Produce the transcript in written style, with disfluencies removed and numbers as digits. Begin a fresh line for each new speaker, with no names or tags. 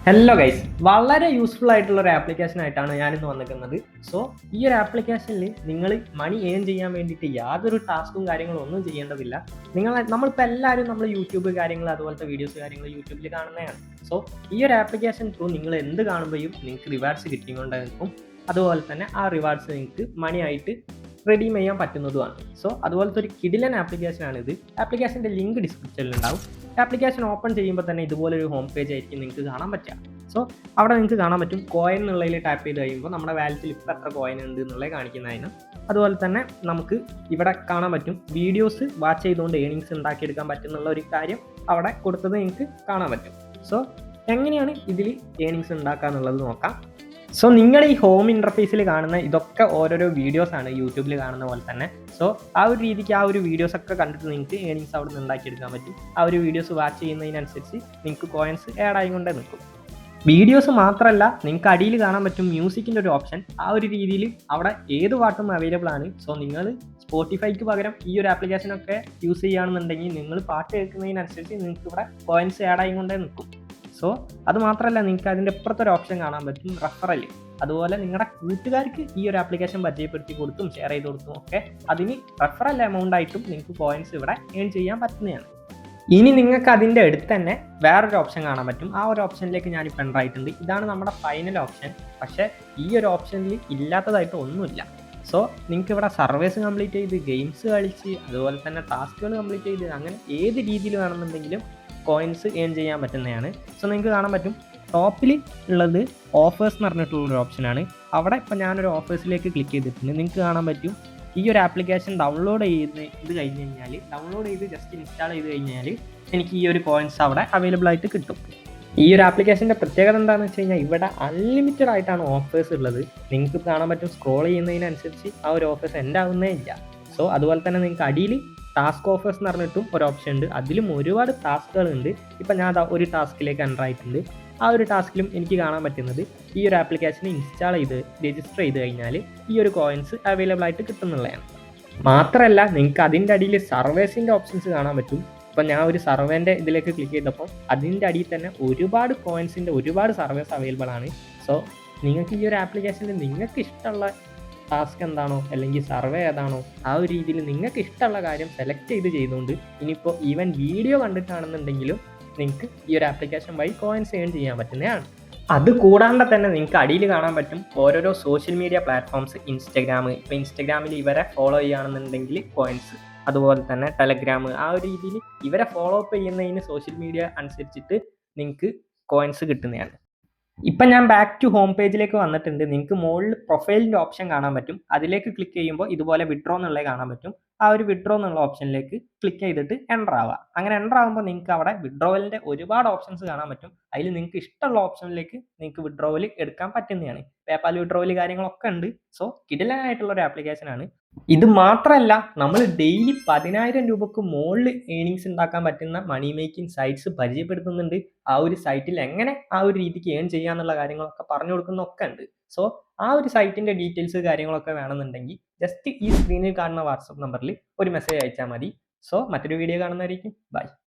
Hello guys, വളരെ useful ആയിട്ടുള്ള ഒരു ആപ്ലിക്കേഷൻ ആയിട്ടാണ് ഞാനിന്ന് വന്നിരിക്കുന്നത്. സോ ഈ ഒരു ആപ്ലിക്കേഷനിൽ നിങ്ങൾ മണി ഏൺ ചെയ്യാൻ വേണ്ടിയിട്ട് യാതൊരു ടാസ്കും കാര്യങ്ങളും ഒന്നും ചെയ്യേണ്ടതില്ല. നമ്മളിപ്പോൾ എല്ലാവരും നമ്മൾ യൂട്യൂബ് കാര്യങ്ങൾ അതുപോലത്തെ വീഡിയോസ് കാര്യങ്ങൾ യൂട്യൂബിൽ കാണുന്നതാണ്. സോ ഈ ഒരു ആപ്ലിക്കേഷൻ ത്രൂ നിങ്ങൾ എന്ത് കാണുമ്പോഴും നിങ്ങൾക്ക് റിവാർഡ്സ് കിട്ടിക്കൊണ്ട് നിൽക്കും. അതുപോലെ തന്നെ ആ റിവാർഡ്സ് നിങ്ങൾക്ക് മണിയായിട്ട് റെഡീം ചെയ്യാൻ പറ്റുന്നതുമാണ്. സോ അതുപോലത്തെ ഒരു കിടിലൻ ആപ്ലിക്കേഷനാണിത്. ആപ്ലിക്കേഷൻ്റെ ലിങ്ക് ഡിസ്ക്രിപ്ഷനിൽ ഉണ്ടാവും. ആപ്ലിക്കേഷൻ ഓപ്പൺ ചെയ്യുമ്പോൾ തന്നെ ഇതുപോലൊരു ഹോം പേജ് ആയിരിക്കും നിങ്ങൾക്ക് കാണാൻ പറ്റുക. സോ അവിടെ നിങ്ങൾക്ക് കാണാൻ പറ്റും കോയിൻ എന്നുള്ളതിൽ ടാപ്പ് ചെയ്ത് കഴിയുമ്പോൾ നമ്മുടെ വാലറ്റിൽ ഇപ്പോൾ എത്ര കോയിൻ ഉണ്ട് എന്നുള്ളത് കാണിക്കുന്നതിന്. അതുപോലെ തന്നെ നമുക്ക് ഇവിടെ കാണാൻ പറ്റും വീഡിയോസ് വാച്ച് ചെയ്തുകൊണ്ട് ഏണിങ്സ് ഉണ്ടാക്കിയെടുക്കാൻ പറ്റുന്നുള്ള ഒരു കാര്യം അവിടെ കൊടുത്തത് നിങ്ങൾക്ക് കാണാൻ പറ്റും. സോ എങ്ങനെയാണ് ഇതിൽ ഏണിങ്സ് ഉണ്ടാക്കുക എന്നുള്ളത് നോക്കാം. സോ നിങ്ങൾ ഈ ഹോം ഇൻ്റർഫേസിൽ കാണുന്ന ഇതൊക്കെ ഓരോരോ വീഡിയോസാണ് യൂട്യൂബിൽ കാണുന്ന പോലെ തന്നെ. സോ ആ ഒരു രീതിക്ക് ആ ഒരു വീഡിയോസൊക്കെ കണ്ടിട്ട് നിങ്ങൾക്ക് ഏണിങ്സ് അവിടെ നിന്ന് ഉണ്ടാക്കിയെടുക്കാൻ പറ്റും. ആ ഒരു വീഡിയോസ് വാച്ച് ചെയ്യുന്നതിനനുസരിച്ച് നിങ്ങൾക്ക് കോയിൻസ് ആഡ് ആയിക്കൊണ്ടേ നിൽക്കും. വീഡിയോസ് മാത്രമല്ല, നിങ്ങൾക്ക് അടിയിൽ കാണാൻ പറ്റും മ്യൂസിക്കിൻ്റെ ഒരു ഓപ്ഷൻ. ആ ഒരു രീതിയിൽ അവിടെ ഏത് പാട്ടും അവൈലബിൾ ആണ്. സോ നിങ്ങൾ സ്പോട്ടിഫൈക്ക് പകരം ഈ ഒരു ആപ്ലിക്കേഷനൊക്കെ യൂസ് ചെയ്യുകയാണെന്നുണ്ടെങ്കിൽ നിങ്ങൾ പാട്ട് കേൾക്കുന്നതിനനുസരിച്ച് നിങ്ങൾക്ക് ഇവിടെ കോയിൻസ് ആഡ് ആയിക്കൊണ്ടേ നിൽക്കും. സോ അത് മാത്രമല്ല, നിങ്ങൾക്ക് അതിൻ്റെ ഇപ്പുറത്തൊരു ഓപ്ഷൻ കാണാൻ പറ്റും റഫറൽ. അതുപോലെ നിങ്ങളുടെ കൂട്ടുകാർക്ക് ഈ ഒരു ആപ്ലിക്കേഷൻ പരിചയപ്പെടുത്തി കൊടുത്തും ഷെയർ ചെയ്ത് കൊടുത്തും ഒക്കെ അതിന് റഫറൽ എമൗണ്ട് ആയിട്ടും നിങ്ങൾക്ക് കോയിൻസ് ഇവിടെ ഏൺ ചെയ്യാൻ പറ്റുന്നതാണ്. ഇനി നിങ്ങൾക്ക് അതിൻ്റെ അടുത്ത് തന്നെ വേറൊരു ഓപ്ഷൻ കാണാൻ പറ്റും. ആ ഒരു ഓപ്ഷനിലേക്ക് ഞാനിപ്പോൾ എൻ്റർ ആയിട്ടുണ്ട്. ഇതാണ് നമ്മുടെ ഫൈനൽ ഓപ്ഷൻ. പക്ഷേ ഈ ഒരു ഓപ്ഷനിൽ ഇല്ലാത്തതായിട്ട് ഒന്നുമില്ല. സോ നിങ്ങൾക്ക് ഇവിടെ സർവേസ് കംപ്ലീറ്റ് ചെയ്ത് ഗെയിംസ് കളിച്ച് അതുപോലെ തന്നെ ടാസ്കുകൾ കംപ്ലീറ്റ് ചെയ്ത് അങ്ങനെ ഏത് രീതിയിൽ വേണമെന്നുണ്ടെങ്കിലും കോയിൻസ് ഏൺ ചെയ്യാൻ പറ്റുന്നതാണ്. സോ നിങ്ങൾക്ക് കാണാൻ പറ്റും ടോപ്പിൽ ഉള്ളത് ഓഫേഴ്സ് എന്ന് പറഞ്ഞിട്ടുള്ളൊരു ഓപ്ഷനാണ്. അവിടെ ഇപ്പോൾ ഞാനൊരു ഓഫേഴ്സിലേക്ക് ക്ലിക്ക് ചെയ്തിട്ടുണ്ട്. നിങ്ങൾക്ക് കാണാൻ പറ്റും ഈ ഒരു ആപ്ലിക്കേഷൻ ഡൗൺലോഡ് കഴിഞ്ഞ് കഴിഞ്ഞാൽ ഡൗൺലോഡ് ചെയ്ത് ജസ്റ്റ് ഇൻസ്റ്റാൾ ചെയ്ത് കഴിഞ്ഞാൽ എനിക്ക് ഈ ഒരു കോയിൻസ് അവിടെ അവൈലബിൾ ആയിട്ട് കിട്ടും. ഈ ഒരു ആപ്ലിക്കേഷൻ്റെ പ്രത്യേകത എന്താണെന്ന് വെച്ച് കഴിഞ്ഞാൽ ഇവിടെ അൺലിമിറ്റഡ് ആയിട്ടാണ് ഓഫേഴ്സ് ഉള്ളത്. നിങ്ങൾക്ക് കാണാൻ പറ്റും സ്ക്രോൾ ചെയ്യുന്നതിനനുസരിച്ച് ആ ഒരു ഓഫേഴ്സ് എൻഡ് ആവുന്നേ ഇല്ല. സോ അതുപോലെ തന്നെ നിങ്ങൾക്ക് അടിയിൽ ടാസ്ക് ഓഫേഴ്സ് എന്ന് പറഞ്ഞിട്ടും ഒരു ഓപ്ഷൻ ഉണ്ട്. അതിലും ഒരുപാട് ടാസ്കുകളുണ്ട്. ഇപ്പം ഞാൻ ഒരു ടാസ്കിലേക്ക് എൻ്റർ ആയിട്ടുണ്ട്. ആ ഒരു ടാസ്കിലും എനിക്ക് കാണാൻ പറ്റുന്നത് ഈ ഒരു ആപ്ലിക്കേഷൻ ഇൻസ്റ്റാൾ ചെയ്ത് രജിസ്റ്റർ ചെയ്ത് കഴിഞ്ഞാൽ ഈ ഒരു കോയിൻസ് അവൈലബിൾ ആയിട്ട് കിട്ടുന്നുള്ളതാണ്. മാത്രമല്ല നിങ്ങൾക്ക് അതിൻ്റെ അടിയിൽ സർവേസിൻ്റെ ഓപ്ഷൻസ് കാണാൻ പറ്റും. ഇപ്പം ഞാൻ ഒരു സർവേൻ്റെ ഇതിലേക്ക് ക്ലിക്ക് ചെയ്തപ്പോൾ അതിൻ്റെ അടിയിൽ തന്നെ ഒരുപാട് കോയിൻസിൻ്റെ ഒരുപാട് സർവേസ് അവൈലബിൾ ആണ്. സോ നിങ്ങൾക്ക് ഈ ഒരു ആപ്ലിക്കേഷനിൽ നിങ്ങൾക്ക് ഇഷ്ടമുള്ള ടാസ്ക് എന്താണോ അല്ലെങ്കിൽ സർവേ ഏതാണോ ആ ഒരു രീതിയിൽ നിങ്ങൾക്ക് ഇഷ്ടമുള്ള കാര്യം സെലക്ട് ചെയ്തുകൊണ്ട് ഇനിയിപ്പോൾ ഈവൻ വീഡിയോ കണ്ടിട്ടാണെന്നുണ്ടെങ്കിലും നിങ്ങൾക്ക് ഈ ഒരു ആപ്ലിക്കേഷൻ വഴി കോയിൻസ് ഏൺ ചെയ്യാൻ പറ്റുന്നതാണ്. അത് കൂടാണ്ട് തന്നെ നിങ്ങൾക്ക് അടിയിൽ കാണാൻ പറ്റും ഓരോരോ സോഷ്യൽ മീഡിയ പ്ലാറ്റ്ഫോംസ്. ഇൻസ്റ്റഗ്രാം, ഇപ്പോൾ ഇൻസ്റ്റഗ്രാമിൽ ഇവരെ ഫോളോ ചെയ്യുകയാണെന്നുണ്ടെങ്കിൽ കോയിൻസ്, അതുപോലെ തന്നെ ടെലഗ്രാം, ആ ഒരു രീതിയിൽ ഇവരെ ഫോളോ അപ്പ് ചെയ്യുന്നതിന് സോഷ്യൽ മീഡിയ അനുസരിച്ചിട്ട് നിങ്ങൾക്ക് കോയിൻസ് കിട്ടുന്നതാണ്. ഇപ്പം ഞാൻ ബാക്ക് ടു ഹോം പേജിലേക്ക് വന്നിട്ടുണ്ട്. നിങ്ങൾക്ക് മുകളിൽ പ്രൊഫൈലിൻ്റെ ഓപ്ഷൻ കാണാൻ പറ്റും. അതിലേക്ക് ക്ലിക്ക് ചെയ്യുമ്പോൾ ഇതുപോലെ വിഡ്രോ എന്നുള്ളത് കാണാൻ പറ്റും. ആ ഒരു വിഡ്രോ എന്നുള്ള ഓപ്ഷനിലേക്ക് ക്ലിക്ക് ചെയ്തിട്ട് എൻ്റർ ആവുക. അങ്ങനെ എൻ്റർ ആകുമ്പോൾ നിങ്ങൾക്ക് അവിടെ വിഡ്രോവലിൻ്റെ ഒരുപാട് ഓപ്ഷൻസ് കാണാൻ പറ്റും. അതിൽ നിങ്ങൾക്ക് ഇഷ്ടമുള്ള ഓപ്ഷനിലേക്ക് നിങ്ങൾക്ക് വിഡ്രോവൽ എടുക്കാൻ പറ്റുന്നതാണ്. പേപ്പാൽ വിഡ്രോവൽ കാര്യങ്ങളൊക്കെ ഉണ്ട്. സോ കിടിലനായിട്ടുള്ള ഒരു ആപ്ലിക്കേഷനാണ്. ഇത് മാത്രമല്ല, നമ്മൾ ഡെയിലി 10,000 രൂപക്ക് മുകളിൽ ഏണിങ്സ് ഉണ്ടാക്കാൻ പറ്റുന്ന മണി മേക്കിംഗ് സൈറ്റ്സ് പരിചയപ്പെടുത്തുന്നുണ്ട്. ആ ഒരു സൈറ്റിൽ എങ്ങനെ ആ ഒരു രീതിക്ക് ഏൺ ചെയ്യാന്നുള്ള കാര്യങ്ങളൊക്കെ പറഞ്ഞു കൊടുക്കുന്നൊക്കെ ഉണ്ട്. സോ ആ ഒരു സൈറ്റിൻ്റെ ഡീറ്റെയിൽസ് കാര്യങ്ങളൊക്കെ വേണമെന്നുണ്ടെങ്കിൽ ജസ്റ്റ് ഈ സ്ക്രീനിൽ കാണുന്ന വാട്സപ്പ് നമ്പറിൽ ഒരു മെസ്സേജ് അയച്ചാൽ മതി. സോ മറ്റൊരു വീഡിയോ കാണുന്നതായിരിക്കും. ബൈ.